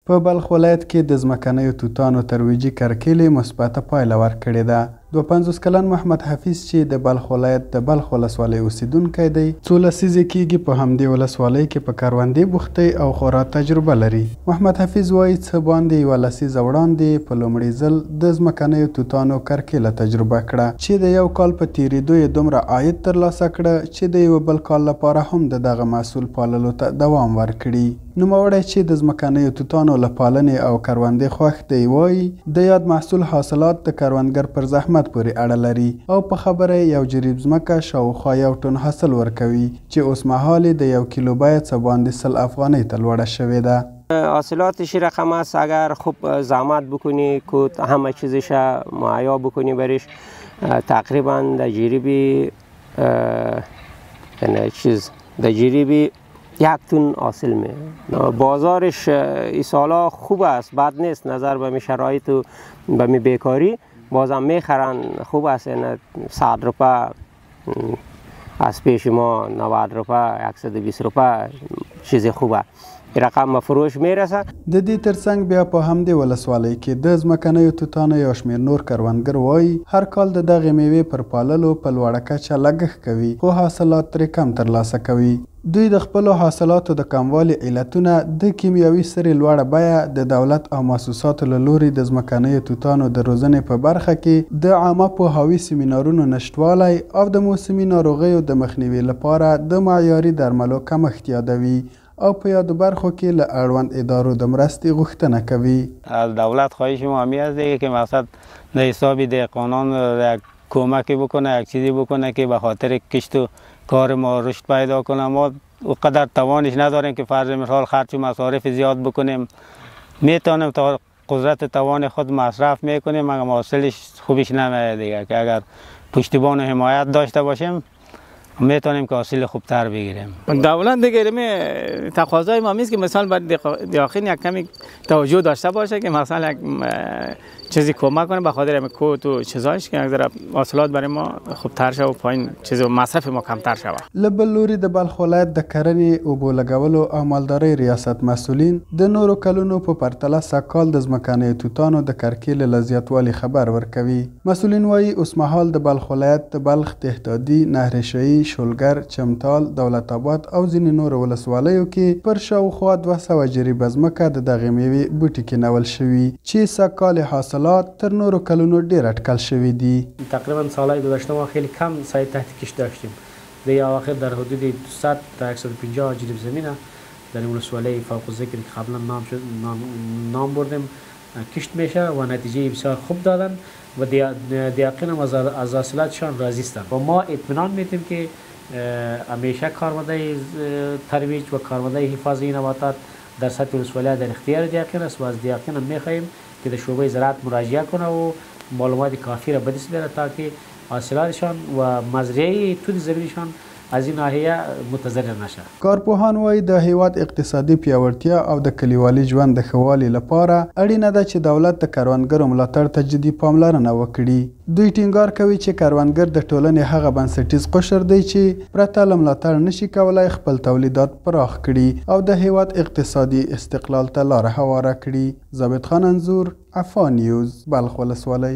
په بلخ ولایت کې د ځمکنیو توتانو ترویجي کرکیلې مثبته پایله ورکړې ده. 52 کلن محمد حفیظ چې د بلخ ولایت د بلخ ولسوالۍ اوسیدونکی دی، 2 لسیزې کېږي په همدې ولسوالۍ کې په کروندې بوختی او خورا تجربه لري. محمد حفیظ وایي څه باندې 1 لسیزه وړاندې په لومړي ځل د ځمکنیو توتانو کرکیله تجربه کړه چې د یو کال په تېرېدو یې دومره عاید ترلاسه کړه چې د یو بل کال لپاره هم د دغه محصول پاللو ته دوام ورکړي. نوموړی چې د ځمکنیو توتانو له پالنې او کروندې خوښ دی وایي د یاد محصول حاصلات د کروندګر پر زحمت پورې اړه لري او په خبره یو جریب ځمکه شاوخوا 1 ټن حاصل ورکوي چې اوس مهال د 1 کیلو بیه څه باندې 100 افغانۍ ته لوړه شوې ده. حاصلاتش رقم است اگر خوب زحمت بکنی که همه چیزش مهیا بکنی برش تقریبا در جریبی در جریبی 1 تن حاصل می. بازارش این سالا خوب است، بد نیست نظر به شرایط و به بیکاری. بازم میخرن خوب است، 100 روپه از پیش ما 90 روپه 120 روپه چیز خوبه. رقم فروش میرسه. د دې ترڅنګ بیا په همدې ولسوالۍ کې د ځمکنیو توتانو یو شمېر نور کروندګر وایي هر کال د دغې میوې پر پاللو په لوړه کچه لګښت کوي خو حاصلات ترې کم ترلاسه کوي. دوی د خپلو حاصلاتو د کموالي علتونه د کیمیاوي سرې لوړه بیه، د دولت او مؤسساتو له لوري د ځمکنیو توتانو د روزنې په برخه کې د عامه پوهاوي سیمینارونو نشتوالی او د موسمي ناروغیو د مخنیوي لپاره د معیاري درملو کمښت یادوي او په یادو برخو کې له اړوند ادارو د مرستې غوښتنه کوي. از دولت خواهش ما همی است دیگه که مقصد در حساب دهقانان یک کمکی بکنه، یک چیزی بکنه که به خاطر کشت و کار ما رشد پیدا کنه. ما اونقدر توانش نداریم که فرض مثال خرج و مصارف زیاد بکنیم. میتونیم تا قدرت توان خود مصرف میکنیم مگر حاصلش خوبش نمیاد دیگه، که اگر پشتیبان و حمایت داشته باشیم میتونیم که حاصل خوبتر بگیریم. دولت دیگه تقاضای ما میست که مثلا باید داخل یک کمی توجه داشته باشه که مثلا یک چیزی کمک کنه به خاطر کوت و چیزایش که اگر حاصلات برای ما خوبتر شه و پایین چیز مصرف ما کمتر شه. له بل لوري د بلخ ولایت د کرنې، اوبو لګولو او مالدارۍ ریاست مسؤلین د نورو کلونو په پرتله سږکال د ځمکنیو توتانو د کرکیلې له زیاتوالي خبر ورکوي. مسؤلین وایي اوسمهال د بلخ ولایت د بلخ، تهدادي، نهرشهي، شولګر، چمتال، دولت آباد او ځینې نورو ولسوالیو کې پر شاوخوا 200 جریبه ځمکه د دغې میوې بوټي کینول شوي چې سږکال حاصلات تر نورو کلونو ډیر اټکل شوي دي. تقریبا سالهای گذشته ما خیلی کم سایت تحت کشت داشتیم. در اواخر در حدود 200 تا 150 جریب زمینه در ولسوالی فوق الذکر که قبلا نام بردیم کشت میشه و نتیجه بسیار خوب دادن و دیقین هم از حاصلاتشان راضی هستند و ما اطمینان میتیم که همیشه کارمنده ترویج و کارمنده حفاظ این نباتات در سطح ولسوالی در اختیار دیقین است و از دیقین هم میخواهیم که در شعبه زراعت مراجعه کنه و معلومات کافی را به دست بیاره تا که حاصلاتشان و مزرعه تود زمینشان از این ناحیه متضرر نشه. کارپوهان وایي د هیواد اقتصادي پیاوړتیا او د کلیوالي ژوند د ښه والي لپاره اړینه ده چې دولت د کروندګرو ملاتړ ته جدي پاملرنه وکړي. دوی ټینګار کوي چې کروندګر د ټولنې هغه بنسټیز قشر دی چې پرته له ملاتړ نشي کولای خپل تولیدات پراخ کړي او د هیواد اقتصادي استقلال ته لاره هواره کړي. ضابط خان انځور، عفا نیوز، بلخ ولسوالۍ.